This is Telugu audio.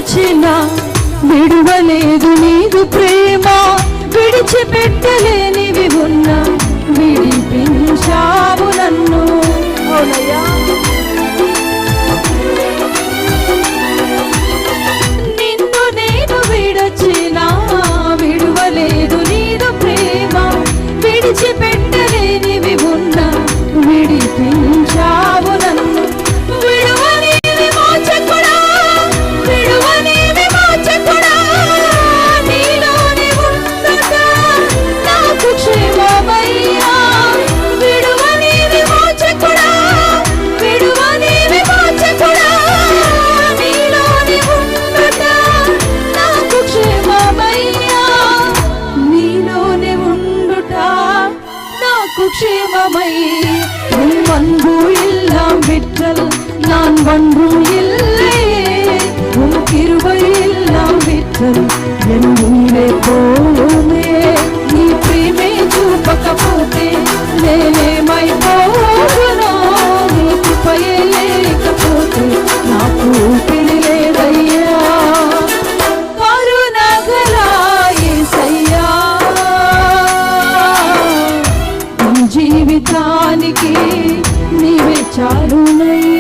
విడచినా విడువలేదు నీదు ప్రేమ, విడిచిపెట్టలేనివి ఉన్నా విడిపించావు నన్ను. నిన్ను నేను విడచినా విడువలేదు నీదు ప్రేమ, విడిచిపెట్టలేనివి ఉన్నా విడిపించావు నన్ను. విడువని విమోచకుడా, విడువని విమోచకుడా, నీలోని ఉన్నత నాకు క్షేమమయ్యా. విడువని విమోచకుడా, విడువని విమోచకుడా, నీలోని ఉన్నత నాకు క్షేమమయ్యా. నీలోని ఉండుట నాకు క్షేమమై. உன் அன்பு எல்லாம் விற்றல் நான் ஒன்றும் இல்லையே, உன் கிருபை எல்லாம் விற்றல் என் உயிரே போலுமே. నీ ప్రేమే చూపకపోతే నేనేమైపోదునో, నీ కృపయే లేకపోతే నాకు ఊపిరి లేదయ్యా. కరుణగల యేసయ్యా, జీవితానికి నీవే చాలునయ్యా.